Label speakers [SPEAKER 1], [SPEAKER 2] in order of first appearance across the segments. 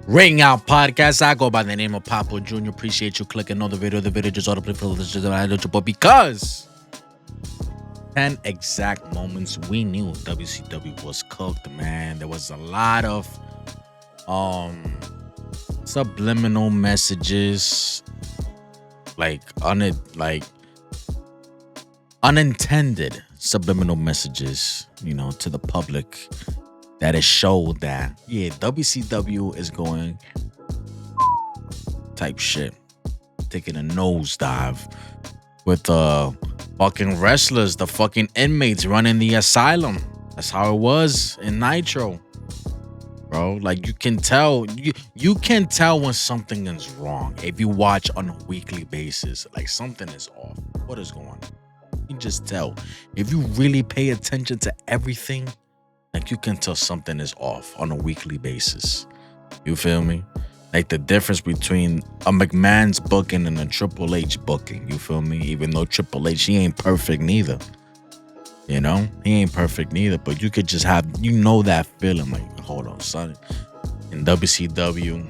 [SPEAKER 1] Ring Out Podcast. I go by the name of Papa Jr. Appreciate you clicking on the video. The video just automatically for because 10 exact moments we knew WCW was cooked, man. There was a lot of um subliminal messages, like unintended subliminal messages, to the public that it showed that WCW is going type shit, taking a nosedive with fucking wrestlers, the fucking inmates running the asylum. That's how it was in Nitro, bro. Like you can tell when something is wrong if you watch on a weekly basis. Like something is off. What is going on? You can just tell if you really pay attention to everything. Like you can tell something is off on a weekly basis. You feel me? Like the difference between a McMahon's booking and a Triple H booking. You feel me? Even though Triple H, he ain't perfect neither. He ain't perfect neither. But you could just have, that feeling like, hold on, son. In WCW,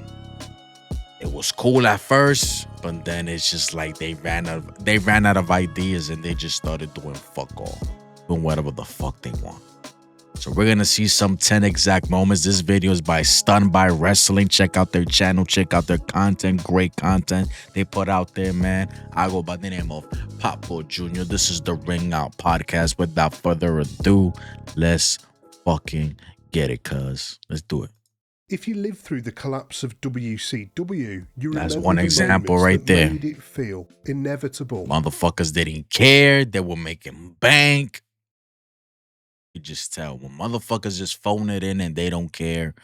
[SPEAKER 1] it was cool at first, but then it's just like they ran out of ideas and they just started doing fuck all, doing whatever the fuck they want. So we're going to see some 10 exact moments. This video is by Stunned by Wrestling. Check out their channel. Check out their content. Great content they put out there, man. I go by the name of Papa Jr. This is the Ring Out Podcast. Without further ado, let's fucking get it, cuz. Let's do it.
[SPEAKER 2] If you lived through the collapse of WCW, you
[SPEAKER 1] That's
[SPEAKER 2] remember
[SPEAKER 1] one
[SPEAKER 2] the
[SPEAKER 1] example
[SPEAKER 2] moments
[SPEAKER 1] right
[SPEAKER 2] that
[SPEAKER 1] there.
[SPEAKER 2] made it feel inevitable.
[SPEAKER 1] Motherfuckers didn't care. They were making bank. You just tell when motherfuckers just phone it in and they don't care.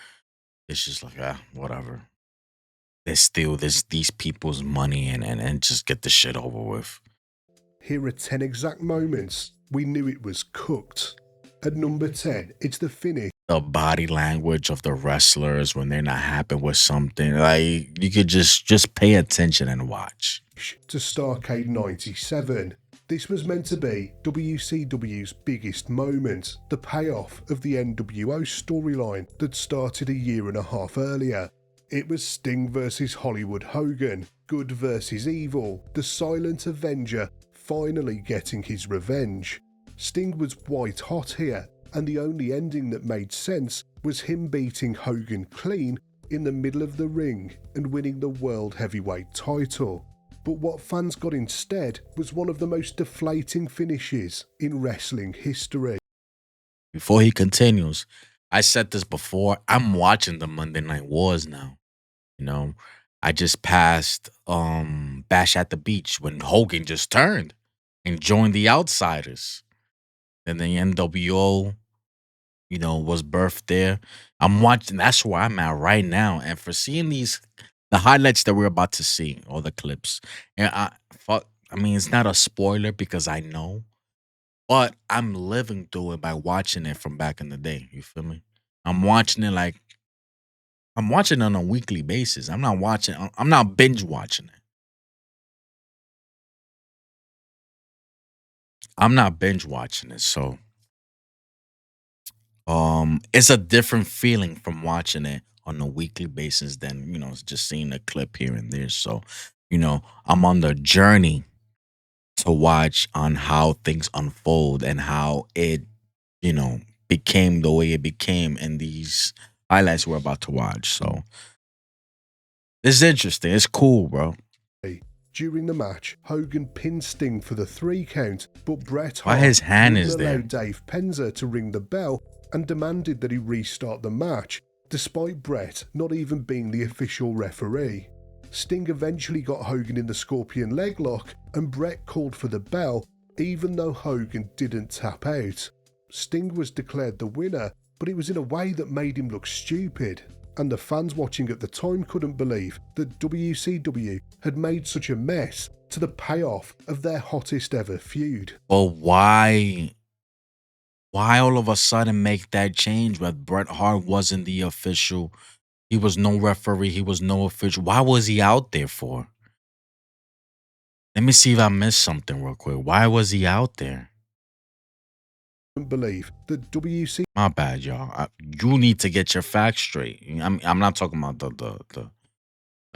[SPEAKER 1] It's just like, whatever. They steal these people's money and just get the shit over with.
[SPEAKER 2] Here are 10 exact moments we knew it was cooked. At number 10, it's the finish.
[SPEAKER 1] The body language of the wrestlers when they're not happy with something. Like you could just pay attention and watch.
[SPEAKER 2] To Starrcade 97. This was meant to be WCW's biggest moment, the payoff of the NWO storyline that started a year and a half earlier. It was Sting versus Hollywood Hogan, good versus evil, the silent Avenger finally getting his revenge. Sting was white hot here, and the only ending that made sense was him beating Hogan clean in the middle of the ring and winning the World Heavyweight title. But what fans got instead was one of the most deflating finishes in wrestling history.
[SPEAKER 1] Before he continues, I said this before, I'm watching the Monday Night Wars now. I just passed Bash at the Beach when Hogan just turned and joined the Outsiders. And the NWO, was birthed there. I'm watching, that's where I'm at right now. And for seeing the highlights that we're about to see, all the clips. And it's not a spoiler because I know, but I'm living through it by watching it from back in the day. You feel me? I'm watching it on a weekly basis. I'm not binge watching it. I'm not binge watching it. So it's a different feeling from watching it on a weekly basis than, just seeing a clip here and there. So, I'm on the journey to watch on how things unfold and how it, became the way it became in these highlights we're about to watch. So it's interesting. It's cool, bro.
[SPEAKER 2] During the match, Hogan pinned Sting for the 3 count, but Bret
[SPEAKER 1] Why
[SPEAKER 2] Hart
[SPEAKER 1] his hand
[SPEAKER 2] wouldn't
[SPEAKER 1] is
[SPEAKER 2] allow
[SPEAKER 1] there?
[SPEAKER 2] Dave Penzer to ring the bell and demanded that he restart the match, despite Bret not even being the official referee. Sting eventually got Hogan in the Scorpion leg lock, and Bret called for the bell, even though Hogan didn't tap out. Sting was declared the winner, but it was in a way that made him look stupid, and the fans watching at the time couldn't believe that WCW had made such a mess to the payoff of their hottest ever feud.
[SPEAKER 1] Well, why all of a sudden make that change when Bret Hart wasn't the official? He was no referee. He was no official. Why was he out there for? Let me see if I missed something real quick. Why was he out there?
[SPEAKER 2] believe that WC
[SPEAKER 1] My bad, y'all. You need to get your facts straight. I'm not talking about the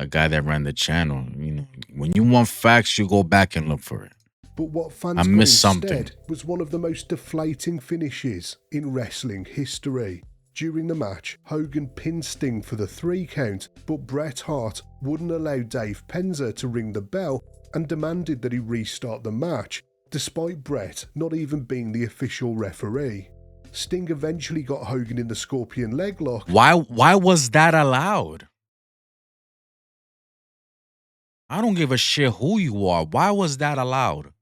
[SPEAKER 1] guy that ran the channel. You know, when you want facts, you go back and look for it.
[SPEAKER 2] But what
[SPEAKER 1] I
[SPEAKER 2] fans got
[SPEAKER 1] missed something.
[SPEAKER 2] instead was one of the most deflating finishes in wrestling history. During the match, Hogan pinned Sting for the 3 count, but Bret Hart wouldn't allow Dave Penzer to ring the bell and demanded that he restart the match, despite Bret not even being the official referee. Sting eventually got Hogan in the Scorpion leg lock.
[SPEAKER 1] Why was that allowed? I don't give a shit who you are. Why was that allowed?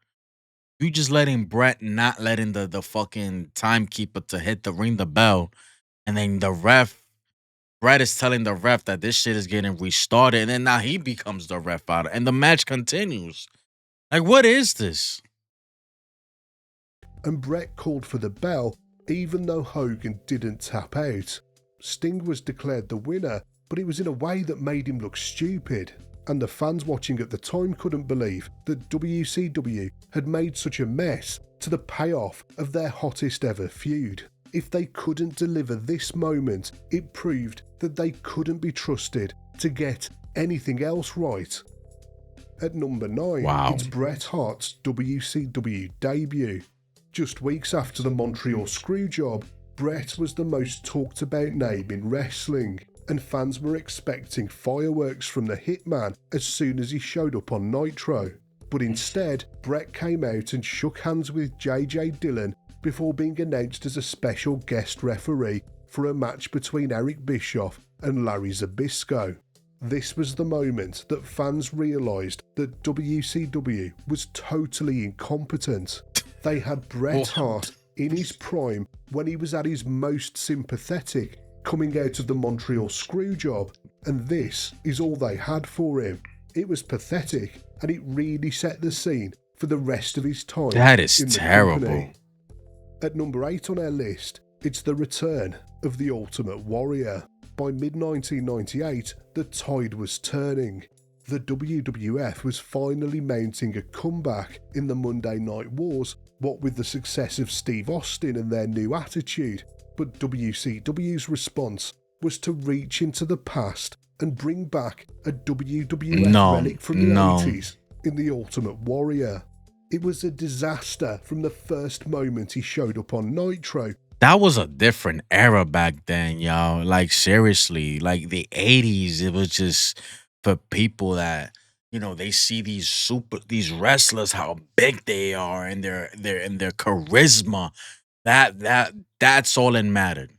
[SPEAKER 1] You just letting Brett not letting the fucking timekeeper to hit the ring the bell, and then Brett is telling the ref that this shit is getting restarted, and then now he becomes the ref out, and the match continues. Like, what is this?
[SPEAKER 2] And Bret called for the bell, even though Hogan didn't tap out. Sting was declared the winner, but it was in a way that made him look stupid. And the fans watching at the time couldn't believe that WCW had made such a mess to the payoff of their hottest ever feud. If they couldn't deliver this moment, it proved that they couldn't be trusted to get anything else right. At number 9,
[SPEAKER 1] Wow.
[SPEAKER 2] it's Bret Hart's WCW debut. Just weeks after the Montreal Screwjob, Bret was the most talked about name in wrestling, and fans were expecting fireworks from the Hitman as soon as he showed up on Nitro. But instead, Bret came out and shook hands with JJ Dillon before being announced as a special guest referee for a match between Eric Bischoff and Larry Zbyszko. This was the moment that fans realised that WCW was totally incompetent. They had Bret Hart in his prime when he was at his most sympathetic, coming out of the Montreal Screwjob, and this is all they had for him. It was pathetic, and it really set the scene for the rest of his time.
[SPEAKER 1] That is
[SPEAKER 2] in the
[SPEAKER 1] terrible.
[SPEAKER 2] company. At number 8 on our list, it's the return of the Ultimate Warrior. By mid-1998, the tide was turning. The WWF was finally mounting a comeback in the Monday Night Wars, what with the success of Steve Austin and their new attitude. But WCW's response was to reach into the past and bring back a WWF relic from the 80s in the Ultimate Warrior. It was a disaster from the first moment he showed up on Nitro.
[SPEAKER 1] That was a different era back then, y'all. Like, seriously, like the 80s, it was just for people that, you know, they see these wrestlers, how big they are and their charisma. That's all that mattered.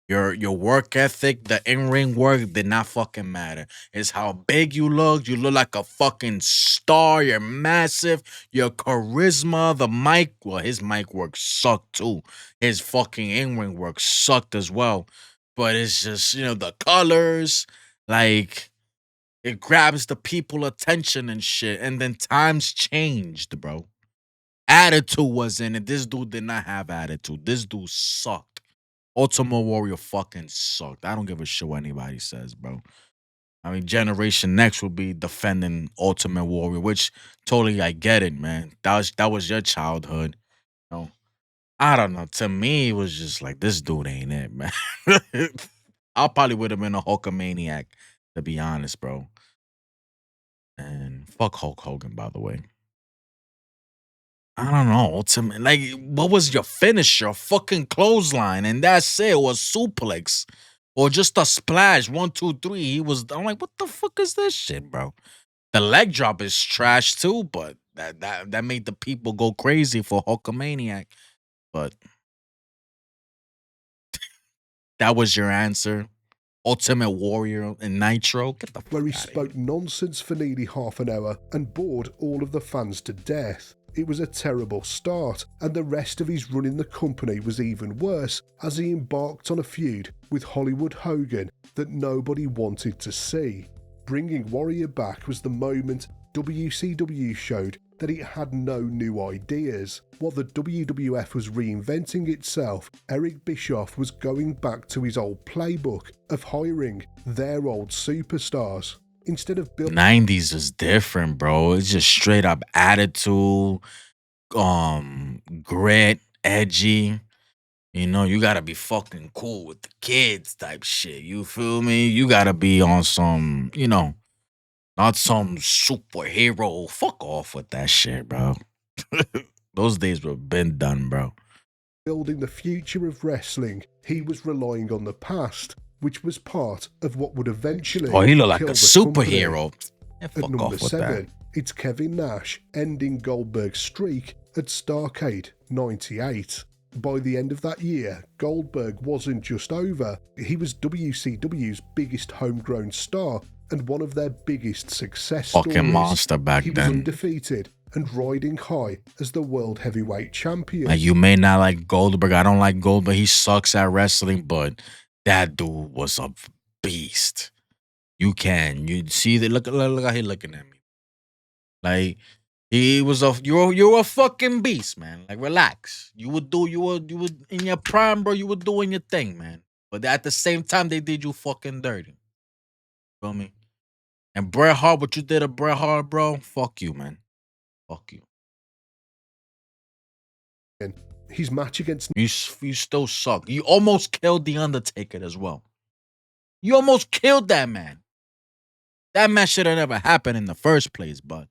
[SPEAKER 1] Your work ethic, the in-ring work did not fucking matter. It's how big you look. You look like a fucking star. You're massive. Your charisma, the mic. Well, his mic work sucked too. His fucking in-ring work sucked as well. But it's just, the colors, like, it grabs the people attention and shit. And then times changed, bro. Attitude was in it. This dude did not have attitude. This dude sucked. Ultimate Warrior fucking sucked. I don't give a shit what anybody says, bro. I mean, Generation Next will be defending Ultimate Warrior, which totally I get it, man. That was your childhood. I don't know. To me, it was just like, this dude ain't it, man. I probably would have been a Hulkamaniac, to be honest, bro. And fuck Hulk Hogan, by the way. I don't know. Ultimate, like, what was your finisher? Fucking clothesline, and that's it. It was suplex, or just a splash. 1, 2, 3. I'm like, what the fuck is this shit, bro? The leg drop is trash too, but that made the people go crazy for Hulkamaniac. But that was your answer. Ultimate Warrior and Nitro. Get the fuck
[SPEAKER 2] where he
[SPEAKER 1] outta here.
[SPEAKER 2] spoke nonsense for nearly half an hour and bored all of the fans to death. It was a terrible start, and the rest of his run in the company was even worse as he embarked on a feud with Hollywood Hogan that nobody wanted to see. Bringing Warrior back was the moment WCW showed that it had no new ideas. While the WWF was reinventing itself, Eric Bischoff was going back to his old playbook of hiring their old superstars. Instead of building
[SPEAKER 1] 90s was different, bro. It's just straight up attitude, grit, edgy. You know, you gotta be fucking cool with the kids type shit. You feel me? You gotta be on some, you know, not some superhero. Fuck off with that shit, bro. Those days were been done, bro.
[SPEAKER 2] Building the future of wrestling, he was relying on the past, which was part of what would eventually
[SPEAKER 1] Oh, he look like
[SPEAKER 2] kill
[SPEAKER 1] a
[SPEAKER 2] the company.
[SPEAKER 1] superhero. Yeah,
[SPEAKER 2] At
[SPEAKER 1] fuck
[SPEAKER 2] number
[SPEAKER 1] off with that.
[SPEAKER 2] 7, it's Kevin Nash ending Goldberg's streak at Starrcade 98. By the end of that year, Goldberg wasn't just over, he was WCW's biggest homegrown star and one of their biggest success
[SPEAKER 1] Fucking
[SPEAKER 2] stories.
[SPEAKER 1] monster back
[SPEAKER 2] He was
[SPEAKER 1] then.
[SPEAKER 2] undefeated and riding high as the World Heavyweight Champion.
[SPEAKER 1] Like, you may not like Goldberg. I don't like Goldberg. He sucks at wrestling, but that dude was a beast. You see that? Look how he looking at me. Like, he was you're a fucking beast, man. Like, relax. You would in your prime, bro. You were doing your thing, man. But at the same time, they did you fucking dirty. Feel me? And Bret Hart, what you did to Bret Hart, bro? Fuck you, man. Fuck you.
[SPEAKER 2] His match against
[SPEAKER 1] You still suck. You almost killed The Undertaker as well. You almost killed that man. That match should have never happened in the first place, but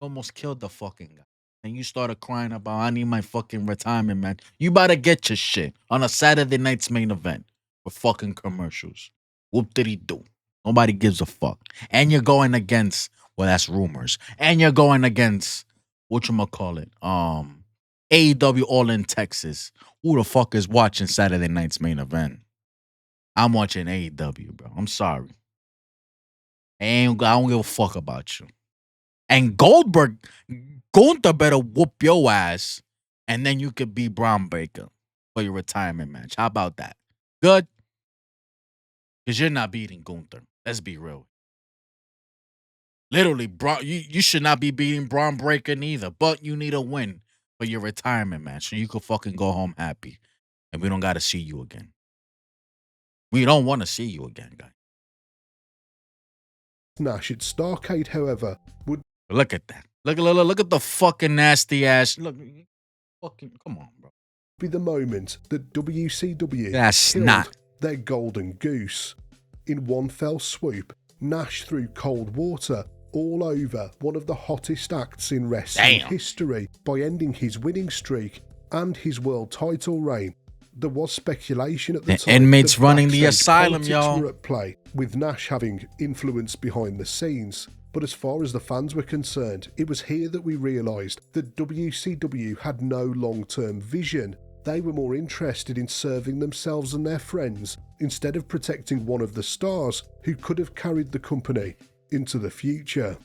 [SPEAKER 1] almost killed the fucking guy. And you started crying about, I need my fucking retirement, man. You better get your shit on a Saturday night's main event with fucking commercials. Whoop did he do? Nobody gives a fuck. And you're going against, well, that's rumors. And you're going against, whatchamacallit, AEW All in Texas. Who the fuck is watching Saturday night's main event? I'm watching AEW, bro. I'm sorry. I don't give a fuck about you. And Gunther better whoop your ass, and then you could be Braun Breaker for your retirement match. How about that? Good? Because you're not beating Gunther. Let's be real. Literally, you should not be beating Braun Breaker neither, but you need a win for your retirement match so you could fucking go home happy. And we don't got to see you again. We don't want to see you again, guys.
[SPEAKER 2] Nash at Starrcade, however, would
[SPEAKER 1] Look at that. Look at the fucking nasty ass. Look, fucking, come on, bro.
[SPEAKER 2] be the moment that WCW
[SPEAKER 1] That's
[SPEAKER 2] killed
[SPEAKER 1] not
[SPEAKER 2] their golden goose. In one fell swoop, Nash threw cold water all over one of the hottest acts in wrestling history by ending his winning streak and his world title reign. There was speculation at the time
[SPEAKER 1] inmates
[SPEAKER 2] that
[SPEAKER 1] running the
[SPEAKER 2] backstage
[SPEAKER 1] asylum,
[SPEAKER 2] politics
[SPEAKER 1] y'all.
[SPEAKER 2] were at play, with Nash having influence behind the scenes. But as far as the fans were concerned, it was here that we realised that WCW had no long-term vision. They were more interested in serving themselves and their friends instead of protecting one of the stars who could have carried the company into the future.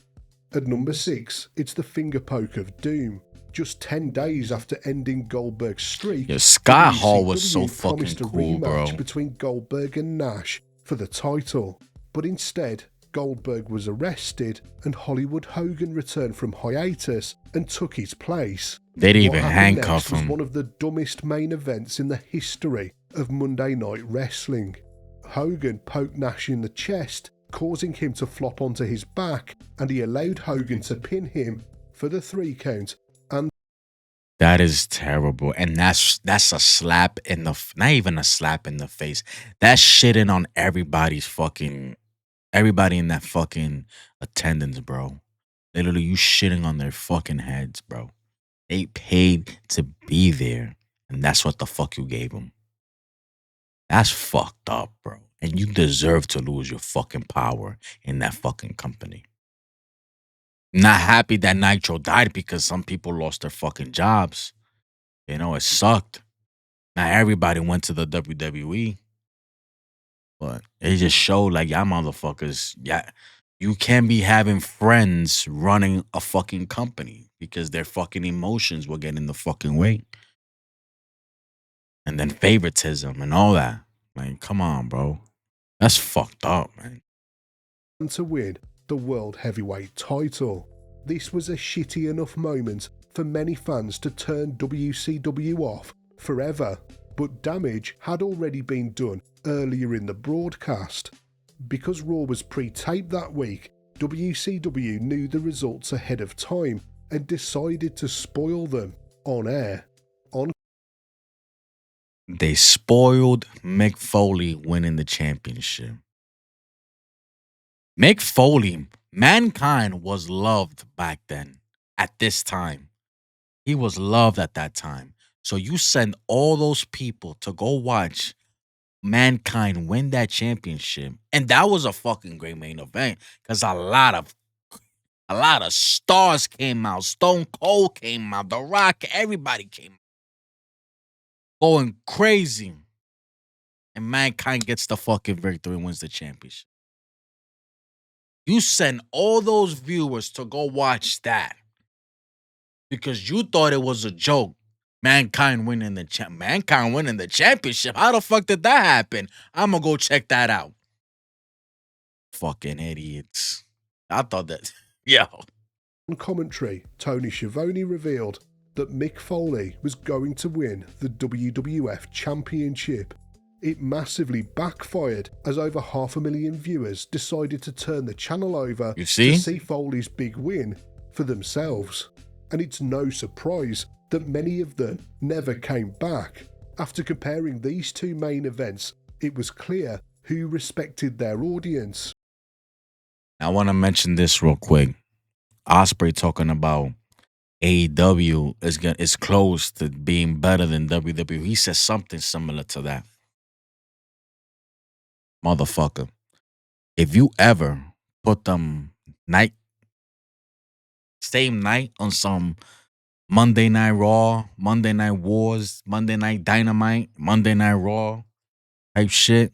[SPEAKER 2] At number 6, it's the finger poke of doom. Just 10 days after ending Goldberg's streak,
[SPEAKER 1] Scott Hall was
[SPEAKER 2] WCW
[SPEAKER 1] so fucking
[SPEAKER 2] promised a
[SPEAKER 1] cool, bro.
[SPEAKER 2] rematch between Goldberg and Nash for the title. But instead, Goldberg was arrested and Hollywood Hogan returned from hiatus and took his place.
[SPEAKER 1] They didn't
[SPEAKER 2] What
[SPEAKER 1] even
[SPEAKER 2] happened
[SPEAKER 1] handcuff
[SPEAKER 2] next was
[SPEAKER 1] him.
[SPEAKER 2] one of the dumbest main events in the history of Monday Night Wrestling. Hogan poked Nash in the chest, causing him to flop onto his back, and he allowed Hogan to pin him for the 3 count. And
[SPEAKER 1] That is terrible, and that's a slap in the not even a slap in the face. That's shitting on everybody in that fucking attendance, bro. Literally, you shitting on their fucking heads, bro. They paid to be there, and that's what the fuck you gave them. That's fucked up, bro. And you deserve to lose your fucking power in that fucking company. Not happy that Nitro died because some people lost their fucking jobs. You know, it sucked. Not everybody went to the WWE. But it just showed like y'all motherfuckers, yeah, you can't be having friends running a fucking company because their fucking emotions will get in the fucking way. And then favoritism and all that. Like, come on, bro. That's fucked up, man.
[SPEAKER 2] to win the World Heavyweight title. This was a shitty enough moment for many fans to turn WCW off forever, but damage had already been done earlier in the broadcast. Because Raw was pre-taped that week, WCW knew the results ahead of time and decided to spoil them on air. On
[SPEAKER 1] They spoiled Mick Foley winning the championship. Mick Foley, Mankind was loved back then at this time. He was loved at that time. So you send all those people to go watch Mankind win that championship. And that was a fucking great main event because a lot of stars came out. Stone Cold came out. The Rock, everybody came out going crazy. And Mankind gets the fucking victory and wins the championship. You send all those viewers to go watch that because you thought it was a joke. Mankind winning the championship. How the fuck did that happen? I'm gonna go check that out. Fucking idiots. I thought that. Yo.
[SPEAKER 2] On commentary, Tony Schiavone revealed that Mick Foley was going to win the WWF Championship. It massively backfired as over 500,000 viewers decided to turn the channel over
[SPEAKER 1] You
[SPEAKER 2] to
[SPEAKER 1] see?
[SPEAKER 2] see Foley's big win for themselves. And it's no surprise that many of them never came back. After comparing these two main events, it was clear who respected their audience.
[SPEAKER 1] I want to mention this real quick. Osprey talking about AEW is close to being better than WWE. He says something similar to that. Motherfucker. If you ever put them same night on some Monday Night Raw, Monday Night Wars, Monday Night Dynamite, Monday Night Raw type shit,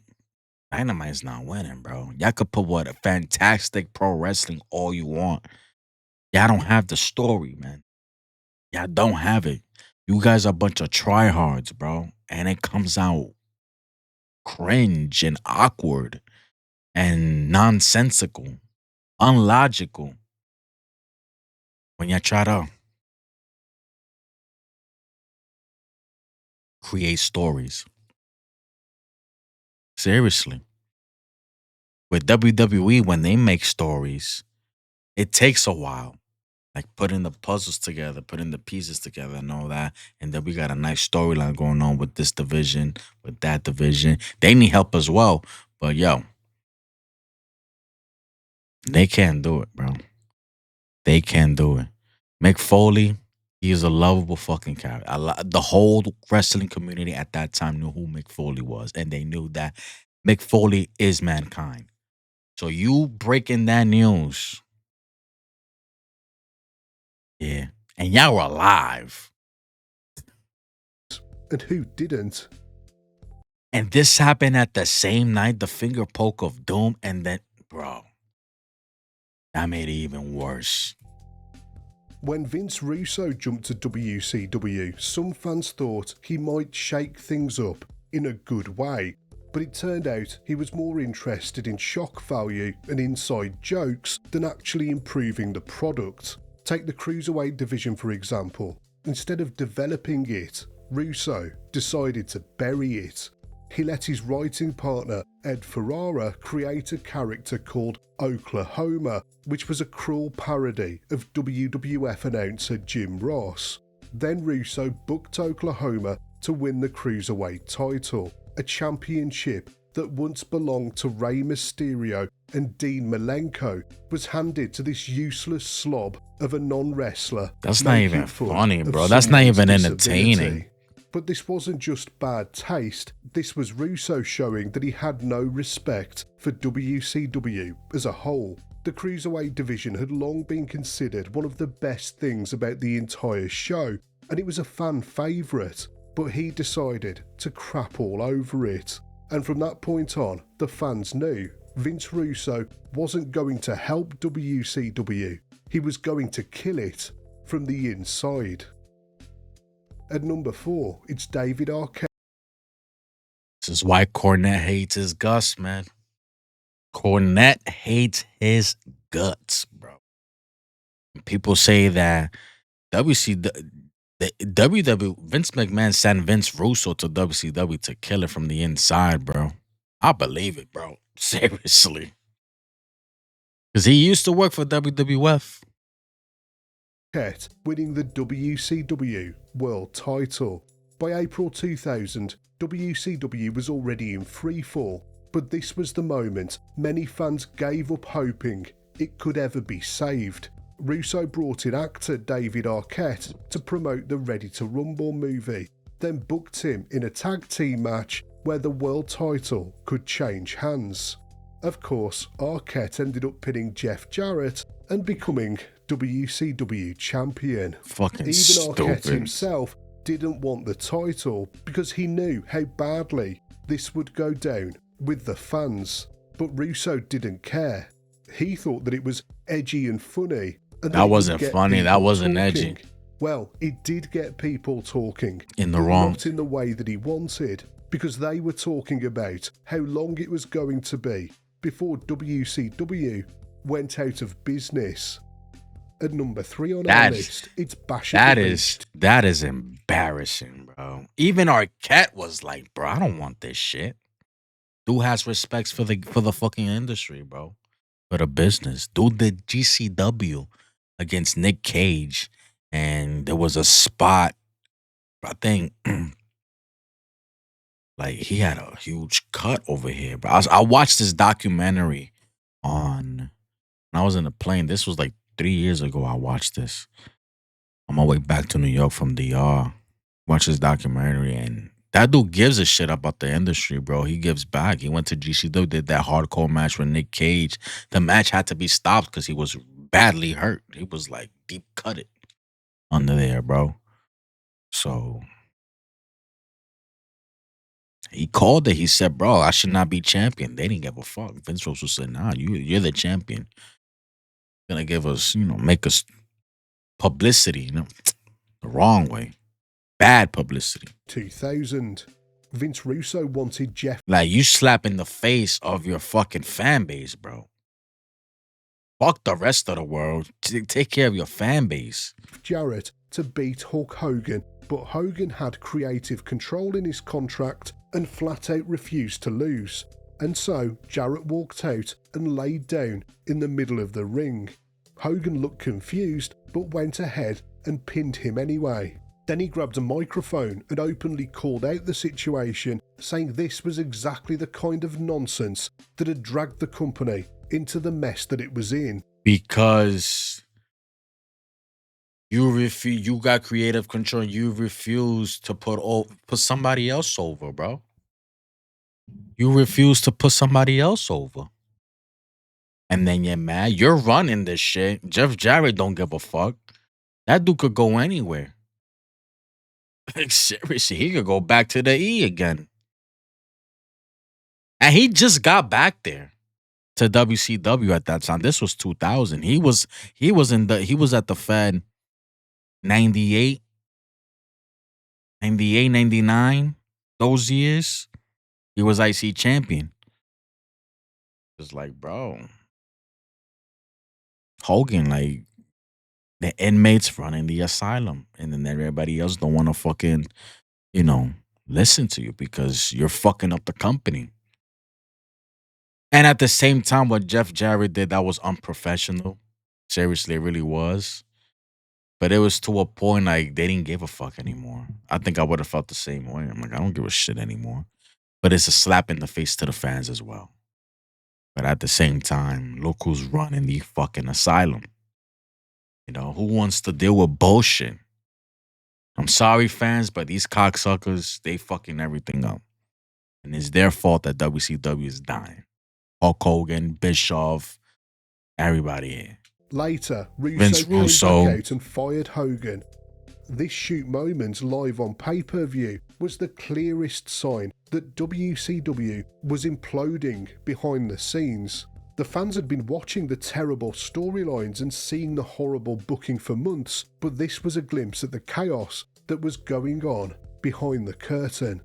[SPEAKER 1] Dynamite's not winning, bro. Y'all could put what a fantastic pro wrestling all you want. Y'all don't have the story, man. Y'all don't have it. You guys are a bunch of tryhards, bro. And it comes out cringe and awkward and nonsensical, unlogical when you try to create stories. Seriously. With WWE, when they make stories, it takes a while. Like putting the puzzles together, putting the pieces together and all that. And then we got a nice storyline going on with this division, with that division. They need help as well. But yo, they can't do it, bro. They can't do it. Mick Foley, he is a lovable fucking character. The whole wrestling community at that time knew who Mick Foley was. And they knew that Mick Foley is Mankind. So you breaking that news. Yeah. And y'all were alive.
[SPEAKER 2] And who didn't?
[SPEAKER 1] And this happened at the same night, the finger poke of doom. And then, bro, that made it even worse.
[SPEAKER 2] When Vince Russo jumped to WCW, some fans thought he might shake things up in a good way, but it turned out he was more interested in shock value and inside jokes than actually improving the product. Take the Cruiserweight division for example. Instead of developing it, Russo decided to bury it. He let his writing partner Ed Ferrara create a character called Oklahoma, which was a cruel parody of WWF announcer Jim Ross. Then Russo booked Oklahoma to win the Cruiserweight title, a championship that once belonged to Rey Mysterio and Dean Malenko was handed to this useless slob of a non-wrestler.
[SPEAKER 1] That's not even funny, bro. That's not even entertaining.
[SPEAKER 2] But this wasn't just bad taste, this was Russo showing that he had no respect for WCW as a whole. The Cruiserweight division had long been considered one of the best things about the entire show, and it was a fan favourite, but he decided to crap all over it. And from that point on, the fans knew Vince Russo wasn't going to help WCW, he was going to kill it from the inside. At number 4, it's David Arquette.
[SPEAKER 1] This is why Cornette hates his guts, man. Cornette hates his guts, bro. People say that WCW, Vince McMahon sent Vince Russo to WCW to kill it from the inside, bro. I believe it, bro. Seriously. Because he used to work for WWF.
[SPEAKER 2] Winning the WCW World title. By April 2000, WCW was already in freefall, but this was the moment many fans gave up hoping it could ever be saved. Russo brought in actor David Arquette to promote the Ready to Rumble movie, then booked him in a tag team match where the world title could change hands. Of course, Arquette ended up pinning Jeff Jarrett and becoming WCW champion.
[SPEAKER 1] Fucking
[SPEAKER 2] Even
[SPEAKER 1] stupid.
[SPEAKER 2] Arquette himself didn't want the title because he knew how badly this would go down with the fans. But Russo didn't care. He thought that it was edgy and funny. And
[SPEAKER 1] That wasn't funny. That wasn't
[SPEAKER 2] talking.
[SPEAKER 1] edgy.
[SPEAKER 2] Well, it did get people talking.
[SPEAKER 1] In the
[SPEAKER 2] but
[SPEAKER 1] wrong.
[SPEAKER 2] Not in the way that he wanted, because they were talking about how long it was going to be before WCW went out of business. At number 3 on our list, it's Bash at the Beach.
[SPEAKER 1] That is embarrassing, bro. Even Arquette was like, bro, I don't want this shit. Dude has respects for the fucking industry, bro. For the business. Dude did GCW against Nick Cage, and there was a spot, I think, like he had a huge cut over here, bro. I watched this documentary when I was in a plane. This was like 3 years ago. I watched this on my way back to New York from DR. Watched this documentary, and that dude gives a shit about the industry, bro. He gives back. He went to GCW, did that hardcore match with Nick Cage. The match had to be stopped because he was badly hurt. He was like deep cut it under there, bro. So he called it. He said, bro, I should not be champion. They didn't give a fuck. Vince Russo said, nah, you're the champion. Gonna give us, make us publicity, the wrong way. Bad publicity.
[SPEAKER 2] 2000. Vince Russo wanted Jeff
[SPEAKER 1] Like, you slap in the face of your fucking fan base, bro. Fuck the rest of the world. Take care of your fan base.
[SPEAKER 2] Jarrett to beat Hulk Hogan, but Hogan had creative control in his contract and flat out refused to lose. And so Jarrett walked out and laid down in the middle of the ring. Hogan looked confused, but went ahead and pinned him anyway. Then he grabbed a microphone and openly called out the situation, saying this was exactly the kind of nonsense that had dragged the company into the mess that it was in.
[SPEAKER 1] Because you got creative control. You refuse to put somebody else over, bro. You refuse to put somebody else over. And then you're mad. You're running this shit. Jeff Jarrett don't give a fuck. That dude could go anywhere. Like, seriously, he could go back to the E again. And he just got back there to WCW at that time. This was 2000. He was at the Fed 98, 99. Those years, he was IC champion. It's like, bro, Hogan, like, the inmates running the asylum, and then everybody else don't want to fucking, listen to you because you're fucking up the company. And at the same time, what Jeff Jarrett did, that was unprofessional. Seriously, it really was. But it was to a point like they didn't give a fuck anymore. I think I would have felt the same way. I'm like, I don't give a shit anymore. But it's a slap in the face to the fans as well. But at the same time, look who's running the fucking asylum. Who wants to deal with bullshit? I'm sorry, fans, but these cocksuckers, they fucking everything up. And it's their fault that WCW is dying. Hulk Hogan, Bischoff, everybody here.
[SPEAKER 2] Later,
[SPEAKER 1] Vince
[SPEAKER 2] Russo
[SPEAKER 1] Russo
[SPEAKER 2] came back out and fired Hogan. This shoot moment live on pay-per-view was the clearest sign that WCW was imploding behind the scenes. The fans had been watching the terrible storylines and seeing the horrible booking for months, but this was a glimpse at the chaos that was going on behind the curtain.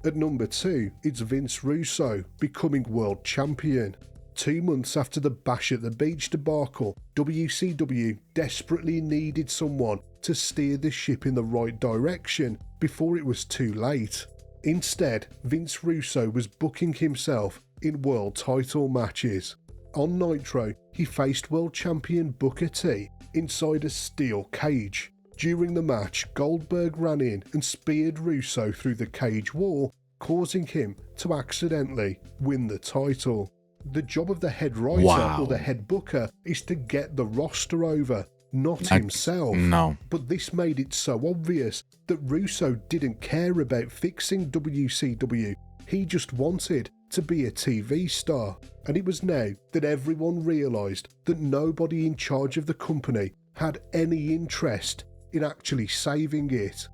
[SPEAKER 2] At number 2, it's Vince Russo becoming world champion. 2 months after the Bash at the Beach debacle, WCW desperately needed someone to steer the ship in the right direction before it was too late. Instead, Vince Russo was booking himself in world title matches. On Nitro, he faced world champion Booker T inside a steel cage. During the match, Goldberg ran in and speared Russo through the cage wall, causing him to accidentally win the title. The job of the head writer or the head booker is to get the roster over, not himself.
[SPEAKER 1] No.
[SPEAKER 2] But this made it so obvious that Russo didn't care about fixing WCW. He just wanted to be a TV star. And it was now that everyone realised that nobody in charge of the company had any interest in actually saving it.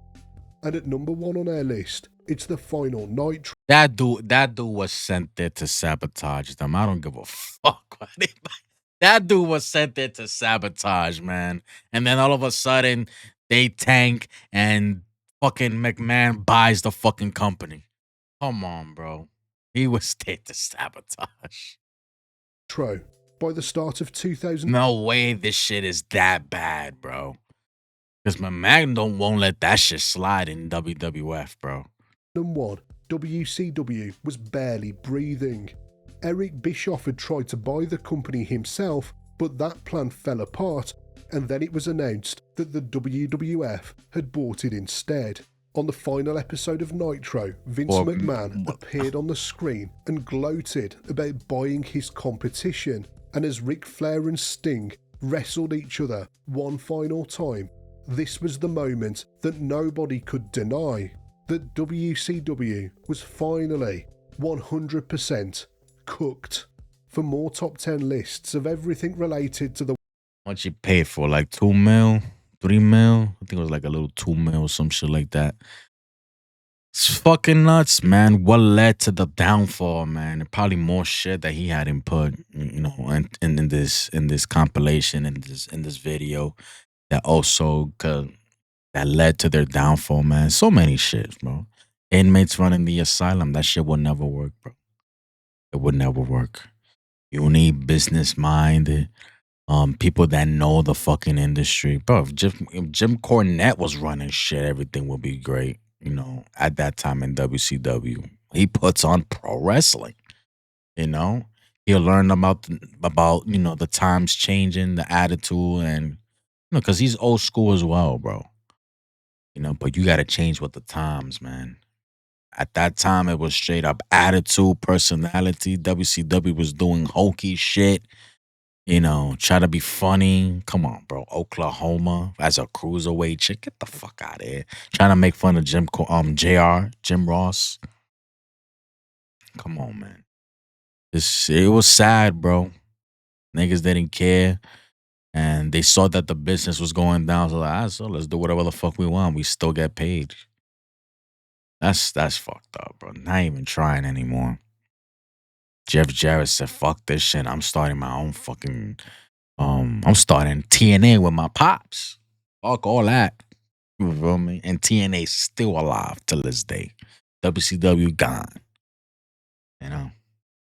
[SPEAKER 2] And at number 1 on our list, it's the final Nitro.
[SPEAKER 1] That dude was sent there to sabotage them. I don't give a fuck what anybody. That dude was sent there to sabotage, man. And then all of a sudden, they tank and fucking McMahon buys the fucking company. Come on, bro. He was there to sabotage.
[SPEAKER 2] By the start of 2000.
[SPEAKER 1] No way this shit is that bad, bro. Because McMahon won't let that shit slide in WWF, bro.
[SPEAKER 2] 1, WCW was barely breathing. Eric Bischoff had tried to buy the company himself, but that plan fell apart, and then it was announced that the WWF had bought it instead. On the final episode of Nitro, Vince McMahon appeared on the screen and gloated about buying his competition, and as Ric Flair and Sting wrestled each other one final time, this was the moment that nobody could deny, that WCW was finally 100% cooked. For more top 10 lists of everything related to the...
[SPEAKER 1] What you pay for, like 2 mil, 3 mil? I think it was like a little 2 mil or some shit like that. It's fucking nuts, man. What led to the downfall, man? And probably more shit that he had input, you know, in this compilation, in this video, that also that led to their downfall, man. So many shit, bro. Inmates running the asylum, that shit will never work, bro. It would never work. You need business minded, people that know the fucking industry, bro. If Jim Cornette was running shit, everything would be great. You know, at that time in WCW, he puts on pro wrestling. You know, he'll learn about you know the times changing, the attitude, and you know, because he's old school as well, bro. You know, but you got to change with the times, man. At that time, it was straight up attitude, personality. WCW was doing hokey shit. You know, try to be funny. Come on, bro. Oklahoma as a cruiserweight chick. Get the fuck out of here. Trying to make fun of Jim Ross. Come on, man. It was sad, bro. Niggas didn't care. And they saw that the business was going down. So like, so let's do whatever the fuck we want. We still get paid. That's fucked up, bro. Not even trying anymore. Jeff Jarrett said, fuck this shit. I'm starting my own fucking I'm starting TNA with my pops. Fuck all that. You feel me? And TNA's still alive till this day. WCW gone. You know?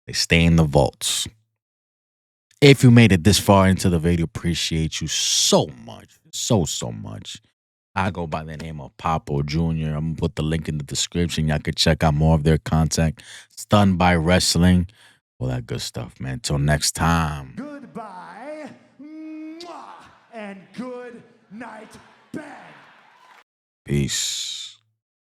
[SPEAKER 1] They stay in the vaults. If you made it this far into the video, appreciate you so much. So much. I go by the name of Papo Jr. I'm gonna put the link in the description. Y'all can check out more of their content. Stunned by Wrestling. All that good stuff, man. Till next time.
[SPEAKER 3] Goodbye. Mwah, and good night, bang.
[SPEAKER 1] Peace.